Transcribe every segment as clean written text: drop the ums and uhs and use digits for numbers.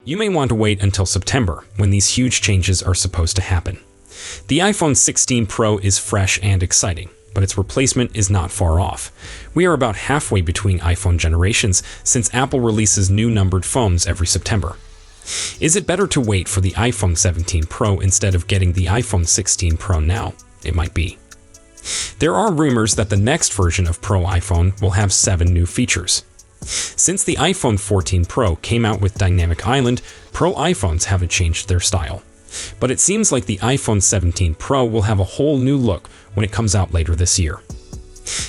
You may want to wait until September, when these huge changes are supposed to happen. The iPhone 16 Pro is fresh and exciting, but its replacement is not far off. We are about halfway between iPhone generations since Apple releases new numbered phones every September. Is it better to wait for the iPhone 17 Pro instead of getting the iPhone 16 Pro now? It might be. There are rumors that the next version of Pro iPhone will have 7 new features. Since the iPhone 14 Pro came out with Dynamic Island, Pro iPhones haven't changed their style. But it seems like the iPhone 17 Pro will have a whole new look when it comes out later this year.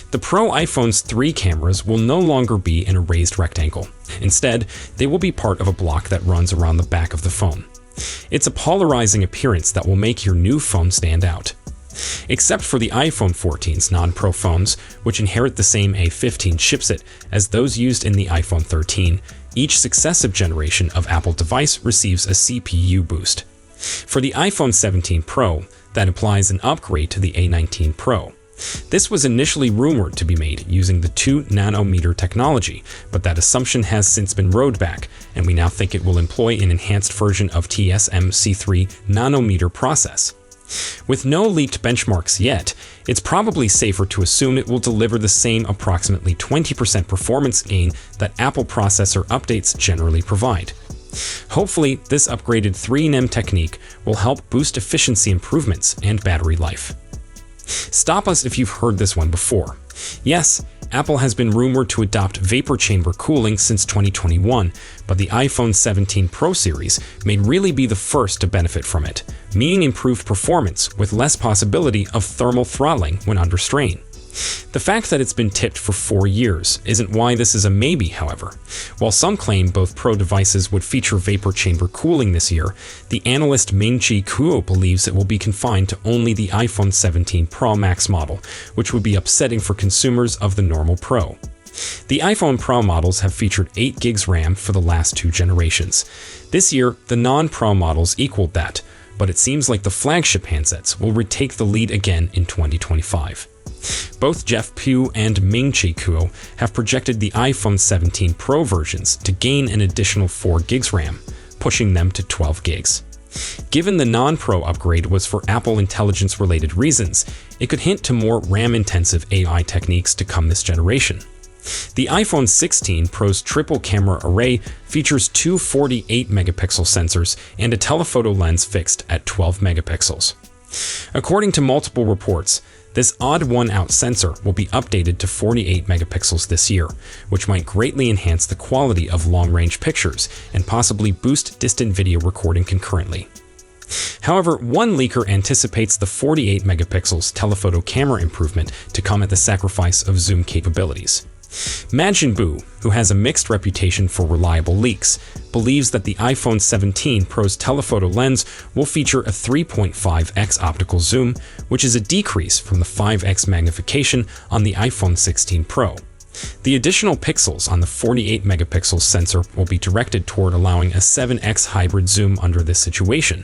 The Pro iPhone's 3 cameras will no longer be in a raised rectangle. Instead, they will be part of a block that runs around the back of the phone. It's a polarizing appearance that will make your new phone stand out. Except for the iPhone 14's non-Pro phones, which inherit the same A15 chipset as those used in the iPhone 13, each successive generation of Apple device receives a CPU boost. For the iPhone 17 Pro, that implies an upgrade to the A19 Pro. This was initially rumored to be made using the 2-nanometer technology, but that assumption has since been rolled back, and we now think it will employ an enhanced version of TSMC 3-nanometer process. With no leaked benchmarks yet, it's probably safer to assume it will deliver the same approximately 20% performance gain that Apple processor updates generally provide. Hopefully, this upgraded 3nm technique will help boost efficiency improvements and battery life. Stop us if you've heard this one before. Yes, Apple has been rumored to adopt vapor chamber cooling since 2021, but the iPhone 17 Pro series may really be the first to benefit from it, meaning improved performance with less possibility of thermal throttling when under strain. The fact that it's been tipped for 4 years isn't why this is a maybe, however. While some claim both Pro devices would feature vapor chamber cooling this year, the analyst Ming-Chi Kuo believes it will be confined to only the iPhone 17 Pro Max model, which would be upsetting for consumers of the normal Pro. The iPhone Pro models have featured 8 GB RAM for the last 2 generations. This year, the non-Pro models equaled that, but it seems like the flagship handsets will retake the lead again in 2025. Both Jeff Pugh and Ming-Chi Kuo have projected the iPhone 17 Pro versions to gain an additional 4 GB RAM, pushing them to 12 GB. Given the non-Pro upgrade was for Apple Intelligence-related reasons, it could hint to more RAM-intensive AI techniques to come this generation. The iPhone 16 Pro's triple camera array features 2 48-megapixel sensors and a telephoto lens fixed at 12 megapixels. According to multiple reports, this odd one-out sensor will be updated to 48 megapixels this year, which might greatly enhance the quality of long-range pictures and possibly boost distant video recording concurrently. However, one leaker anticipates the 48 megapixels telephoto camera improvement to come at the sacrifice of zoom capabilities. Majin Buu, who has a mixed reputation for reliable leaks, believes that the iPhone 17 Pro's telephoto lens will feature a 3.5x optical zoom, which is a decrease from the 5x magnification on the iPhone 16 Pro. The additional pixels on the 48 megapixel sensor will be directed toward allowing a 7x hybrid zoom under this situation.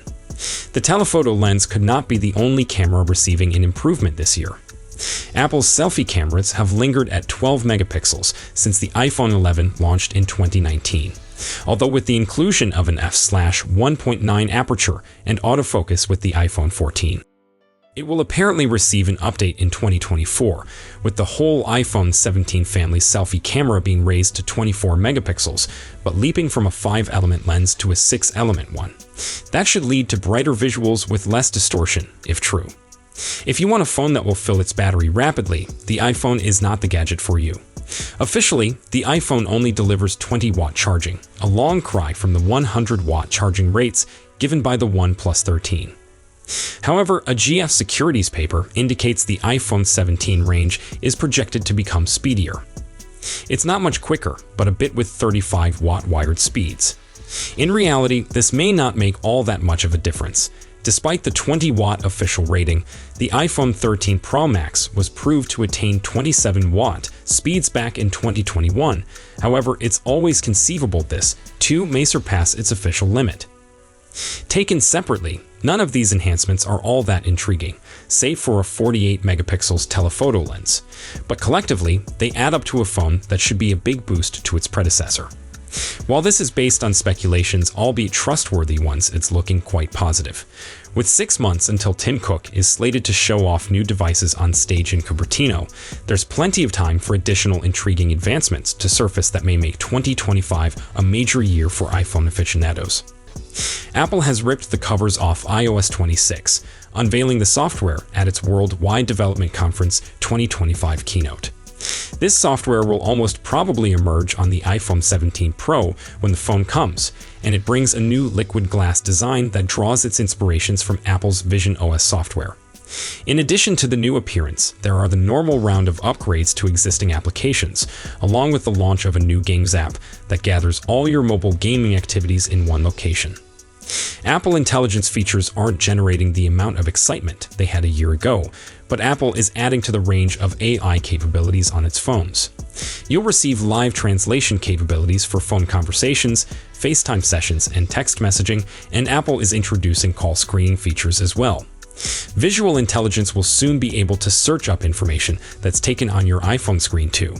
The telephoto lens could not be the only camera receiving an improvement this year. Apple's selfie cameras have lingered at 12 megapixels since the iPhone 11 launched in 2019, although with the inclusion of an f/1.9 aperture and autofocus with the iPhone 14. It will apparently receive an update in 2024, with the whole iPhone 17 family selfie camera being raised to 24 megapixels, but leaping from a 5-element lens to a 6-element one. That should lead to brighter visuals with less distortion, if true. If you want a phone that will fill its battery rapidly, the iPhone is not the gadget for you. Officially, the iPhone only delivers 20-watt charging, a long cry from the 100-watt charging rates given by the OnePlus 13. However, a GF Securities paper indicates the iPhone 17 range is projected to become speedier. It's not much quicker, but a bit with 35-watt wired speeds. In reality, this may not make all that much of a difference. Despite the 20-watt official rating, the iPhone 13 Pro Max was proved to attain 27-watt speeds back in 2021. However, it's always conceivable this, too, may surpass its official limit. Taken separately, none of these enhancements are all that intriguing, save for a 48 megapixels telephoto lens. But collectively, they add up to a phone that should be a big boost to its predecessor. While this is based on speculations, albeit trustworthy ones, it's looking quite positive. With 6 months until Tim Cook is slated to show off new devices on stage in Cupertino, there's plenty of time for additional intriguing advancements to surface that may make 2025 a major year for iPhone aficionados. Apple has ripped the covers off iOS 26, unveiling the software at its Worldwide Development Conference 2025 keynote. This software will almost probably emerge on the iPhone 17 Pro when the phone comes, and it brings a new liquid glass design that draws its inspirations from Apple's Vision OS software. In addition to the new appearance, there are the normal round of upgrades to existing applications, along with the launch of a new Games app that gathers all your mobile gaming activities in one location. Apple Intelligence features aren't generating the amount of excitement they had a year ago, but Apple is adding to the range of AI capabilities on its phones. You'll receive live translation capabilities for phone conversations, FaceTime sessions, and text messaging, and Apple is introducing call screening features as well. Visual Intelligence will soon be able to search up information that's taken on your iPhone screen too.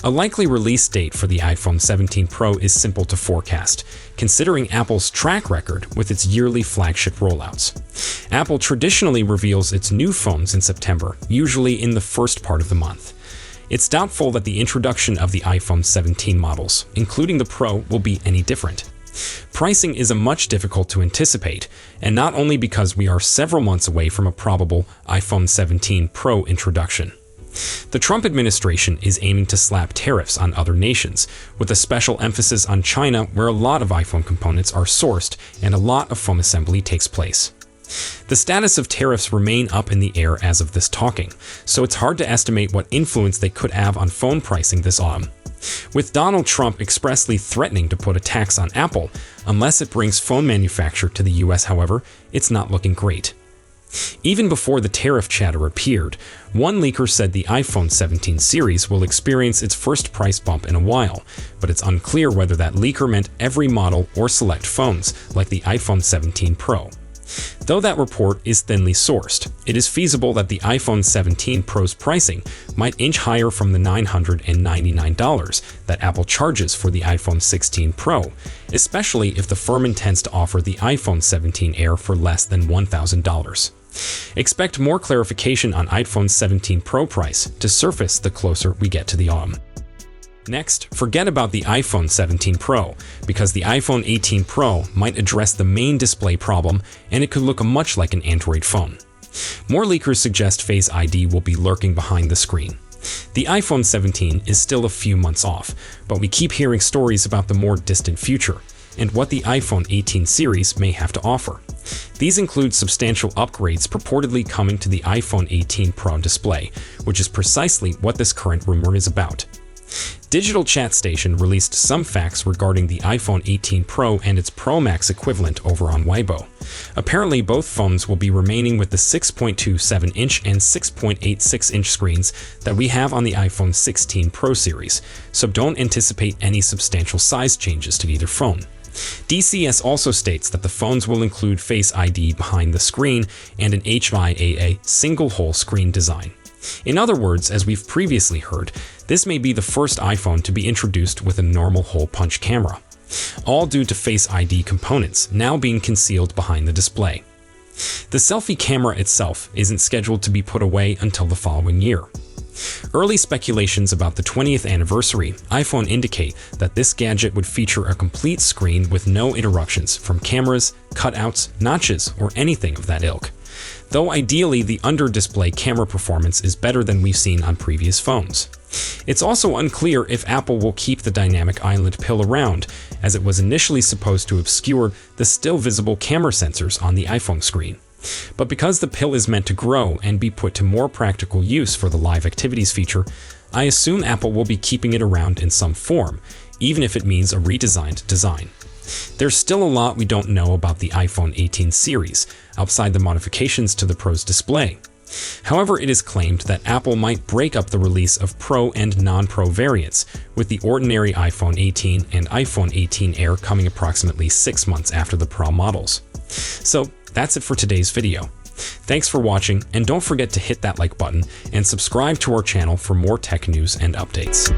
A likely release date for the iPhone 17 Pro is simple to forecast, considering Apple's track record with its yearly flagship rollouts. Apple traditionally reveals its new phones in September, usually in the first part of the month. It's doubtful that the introduction of the iPhone 17 models, including the Pro, will be any different. Pricing is much difficult to anticipate, and not only because we are several months away from a probable iPhone 17 Pro introduction. The Trump administration is aiming to slap tariffs on other nations, with a special emphasis on China, where a lot of iPhone components are sourced and a lot of phone assembly takes place. The status of tariffs remain up in the air as of this talking, so it's hard to estimate what influence they could have on phone pricing this autumn. With Donald Trump expressly threatening to put a tax on Apple unless it brings phone manufacture to the US, however, it's not looking great. Even before the tariff chatter appeared, one leaker said the iPhone 17 series will experience its first price bump in a while, but it's unclear whether that leaker meant every model or select phones, like the iPhone 17 Pro. Though that report is thinly sourced, it is feasible that the iPhone 17 Pro's pricing might inch higher from the $999 that Apple charges for the iPhone 16 Pro, especially if the firm intends to offer the iPhone 17 Air for less than $1,000. Expect more clarification on iPhone 17 Pro price to surface the closer we get to the autumn. Next, forget about the iPhone 17 Pro, because the iPhone 18 Pro might address the main display problem and it could look much like an Android phone. More leakers suggest Face ID will be lurking behind the screen. The iPhone 17 is still a few months off, but we keep hearing stories about the more distant future and what the iPhone 18 series may have to offer. These include substantial upgrades purportedly coming to the iPhone 18 Pro display, which is precisely what this current rumor is about. Digital Chat Station released some facts regarding the iPhone 18 Pro and its Pro Max equivalent over on Weibo. Apparently, both phones will be remaining with the 6.27-inch and 6.86-inch screens that we have on the iPhone 16 Pro series, so don't anticipate any substantial size changes to either phone. DCS also states that the phones will include Face ID behind the screen and an HIAA single-hole screen design. In other words, as we've previously heard, this may be the first iPhone to be introduced with a normal hole punch camera, all due to Face ID components now being concealed behind the display. The selfie camera itself isn't scheduled to be put away until the following year. Early speculations about the 20th anniversary iPhone indicate that this gadget would feature a complete screen with no interruptions from cameras, cutouts, notches, or anything of that ilk. Though ideally the under-display camera performance is better than we've seen on previous phones. It's also unclear if Apple will keep the dynamic island pill around, as it was initially supposed to obscure the still visible camera sensors on the iPhone screen. But because the pill is meant to grow and be put to more practical use for the Live Activities feature, I assume Apple will be keeping it around in some form, even if it means a redesigned design. There's still a lot we don't know about the iPhone 18 series, outside the modifications to the Pro's display. However, it is claimed that Apple might break up the release of Pro and non-Pro variants, with the ordinary iPhone 18 and iPhone 18 Air coming approximately 6 months after the Pro models. So, that's it for today's video. Thanks for watching, and don't forget to hit that like button and subscribe to our channel for more tech news and updates.